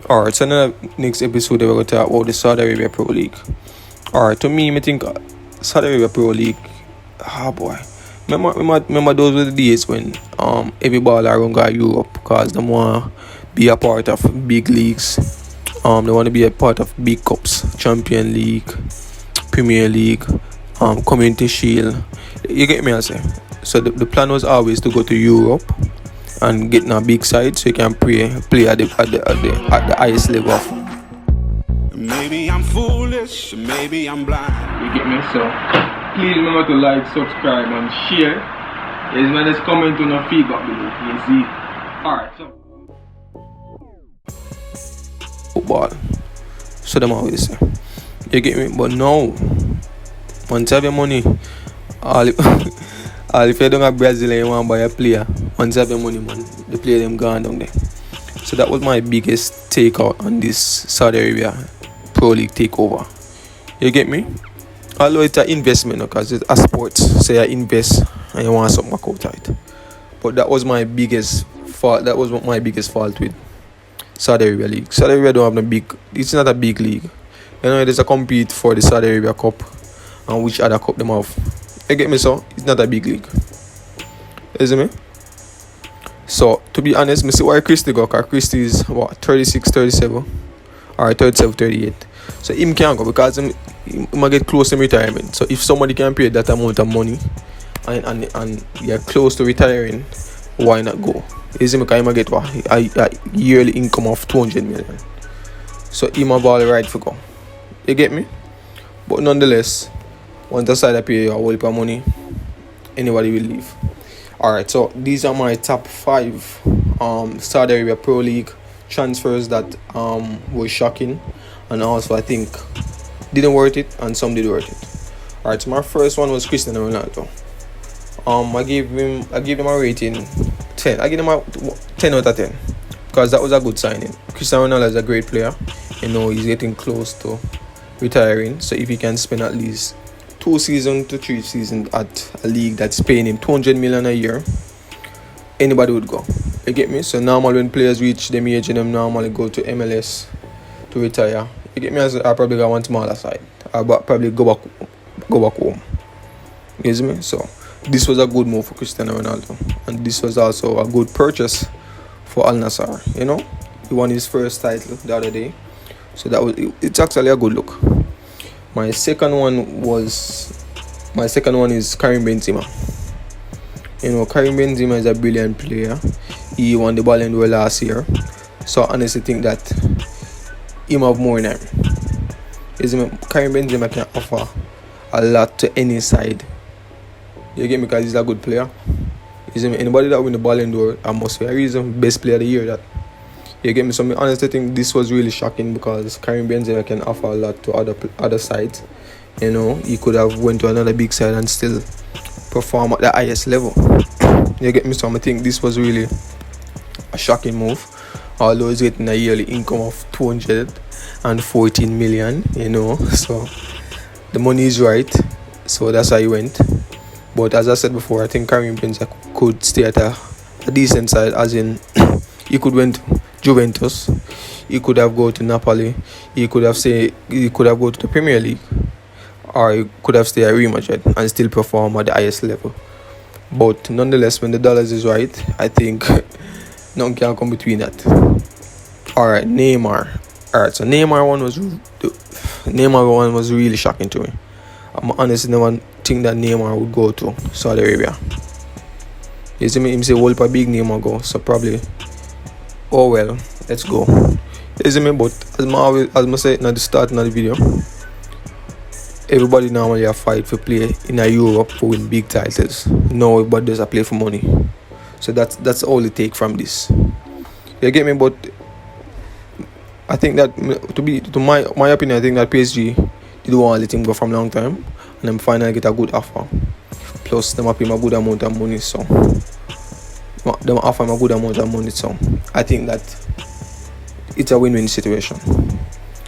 Alright, so now next episode we're going to talk about the Saudi Arabia Pro League. Alright, to me, I think Saudi Arabia Pro League, boy. Remember those were the days when every baller around got Europe because they want to be a part of big leagues. They want to be a part of big cups, Champion League, Premier League, Community Shield. You get me, I say. So the plan was always to go to Europe and get in a big side so you can play at the highest level. Maybe I'm foolish, maybe I'm blind. You get me? So please remember to like, subscribe and share. As well as comment on the feedback below. You see. Alright, so football. So them always say. You get me? But no. Once you have your money, all if you don't have Brazil and you want to buy a player, once you have your money, man, the player them gone down there. So that was my biggest takeout on this Saudi Arabia Pro League takeover. You get me? Although it's an investment, because it's a sport, so you invest and you want something back out of it. But that was my biggest fault. That was my biggest fault with Saudi Arabia League. Saudi Arabia don't have it's not a big league. You know, there's a compete for the Saudi Arabia Cup and which other cup them have. You get me? So it's not a big league. You see me? So to be honest, I see why Christie go, because Christie is 36, 37 or 37, 38. So him can't go because he might get close to retirement. So if somebody can pay that amount of money and you're close to retiring, why not go? You see me? Because he might get a yearly income of 200 million. So he might ball right for go. You get me? But nonetheless, once the side pay a whole heap of money, anybody will leave. Alright, so these are my top 5 Saudi Arabia Pro League transfers that were shocking, and also I think didn't worth it and some did worth it. Alright, so my first one was Cristiano Ronaldo. I gave him a rating 10. I gave him a 10 out of 10 because that was a good signing. Cristiano Ronaldo is a great player. You know, he's getting close to retiring, so if he can spend at least 2 seasons to 3 seasons at a league that's paying him 200 million a year, anybody would go. You get me? So normally when players reach them age, them normally go to MLS to retire. You get me? I probably got one smaller side. I'll probably go back home. You see me? So this was a good move for Cristiano Ronaldo, and this was also a good purchase for Al Nassr. You know, he won his first title the other day, so it's actually a good look. My second one is Karim Benzema. You know, Karim Benzema is a brilliant player. He won the Ballon d'Or last year, so I honestly think that he have more in him. Karim Benzema can offer a lot to any side. You get me? Because he's a good player. Anybody that win the Ballon d'Or, I must say, he's the best player of the year. That you get me? So I honestly think this was really shocking because Karim Benzema can offer a lot to other sides. You know, he could have went to another big side and still perform at the highest level. You get me? So I think this was really a shocking move. Although he's getting a yearly income of 214 million, you know, so the money is right. So that's how he went. But as I said before, I think Karim Benzema could stay at a decent side, as in he could went to Juventus, he could have go to Napoli, he could have go to the Premier League, or he could have stayed at Real Madrid and still perform at the highest level. But nonetheless, when the dollars is right, I think nothing can come between that. Alright, Neymar. Alright, so Neymar one was really shocking to me. I'm honestly never think that Neymar would go to Saudi Arabia. You see me? Him say, well, a big Neymar go, so probably, oh well, let's go. You see me? But as I said at the start of the video, everybody normally a fight for play in Europe for win big titles. No, everybody does a play for money. So that's all it take from this. You get me? But I think that to my opinion, I think that PSG did want to let him go from long time, and then finally get a good offer. Plus, them pay him a good amount of money, so them offer him a good amount of money. So I think that it's a win-win situation.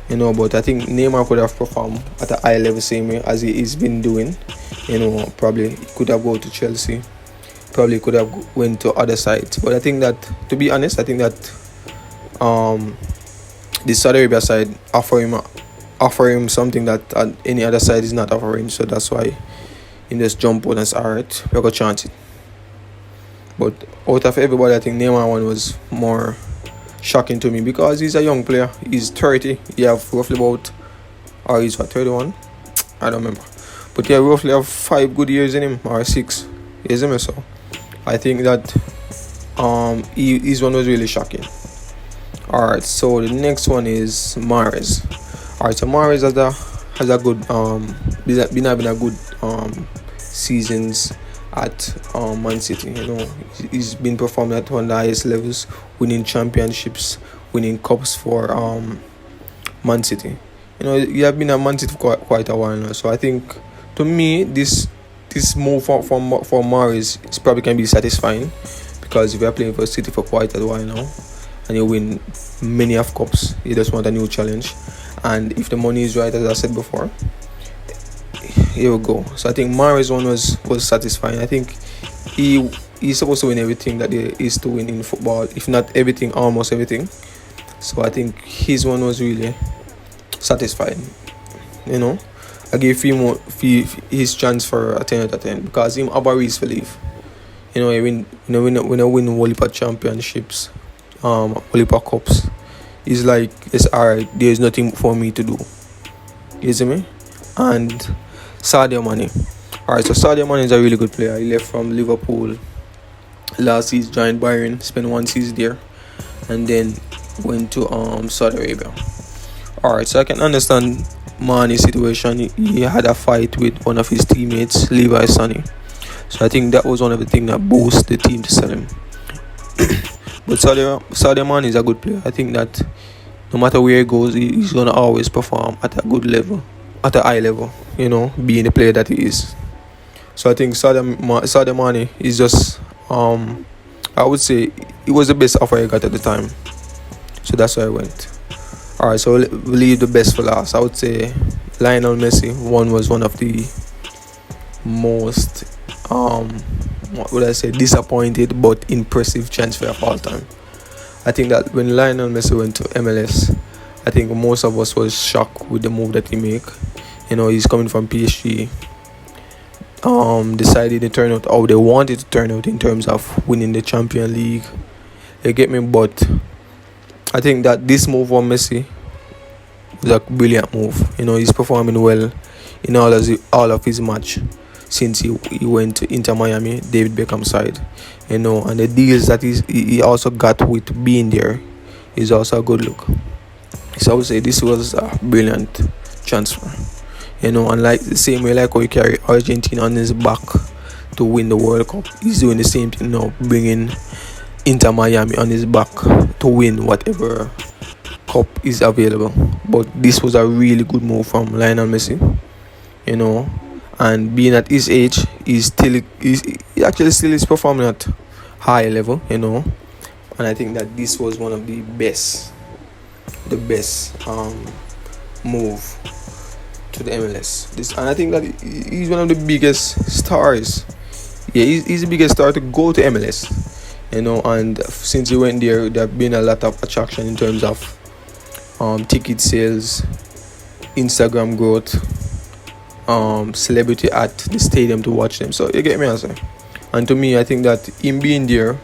You know, but I think Neymar could have performed at a high level same way as he's been doing. You know, probably he could have gone to Chelsea. Probably could have went to other sides. But I think that, to be honest, I think that the Saudi Arabia side offer him something that any other side is not offering. So that's why he just jump out and say, alright, we're gonna chance it. But out of everybody, I think Neymar one was more shocking to me because he's a young player. He's 30. He have roughly about, or he's what, 31? I don't remember. But he roughly have 5 good years in him, or 6. You see me? So I think that his one was really shocking. Alright, so the next one is Mahrez. Alright, so Mahrez has a good been having a good seasons at Man City. You know, he's been performing at one of the highest levels, winning championships, winning cups for Man City. You know, he have been at Man City for quite a while now. So I think, to me, this move for Mahrez is probably can be satisfying, because if you're playing for City for quite a while now and you win many of cups, you just want a new challenge. And if the money is right, as I said before, here we go. So I think Mahrez one was satisfying. I think he's supposed to win everything that there is to win in football, if not everything, almost everything. So I think his one was really satisfying. You know, I gave him his chance for a 10 out of 10, because him have a reason for leave. You know, when I win whole heap of championships, whole heap of cups, it's like, it's alright, there's nothing for me to do. You see me? And Sadio Mane. Alright, so Sadio Mane is a really good player. He left from Liverpool last season, joined Bayern, spent 1 season there, and then went to Saudi Arabia. Alright, so I can understand Mane's situation. He had a fight with one of his teammates, Levi Sané. So I think that was one of the things that boosted the team to sell him. But Sadio Mane is a good player. I think that no matter where he goes, he's gonna always perform at a good level, at a high level. You know, being the player that he is. So I think Sadio Mane is just, I would say, it was the best offer he got at the time. So that's why I went. Alright, so we'll leave the best for last. I would say Lionel Messi was one of the most, what would I say, disappointed but impressive transfer of all time. I think that when Lionel Messi went to MLS, I think most of us was shocked with the move that he made. You know, he's coming from PSG. Decided to turn out how they wanted to turn out in terms of winning the Champions League. You get me? But I think that this move for Messi was a brilliant move. You know, he's performing well in all of his match since he went to Inter Miami, David Beckham's side. You know, and the deals that he also got with being there is also a good look. So I would say this was a brilliant transfer. You know, and like the same way like how he carry Argentina on his back to win the World Cup, he's doing the same thing now, bringing Inter Miami on his back to win whatever cup is available. But this was a really good move from Lionel Messi. You know, and being at his age, he actually still is performing at high level. You know, and I think that this was one of the best move to the MLS. And I think that he's one of the biggest stars. Yeah, he's the biggest star to go to MLS. You know, and since he went there have been a lot of attraction in terms of ticket sales, Instagram growth, celebrity at the stadium to watch them. So you get me answer. And to me, I think that him being there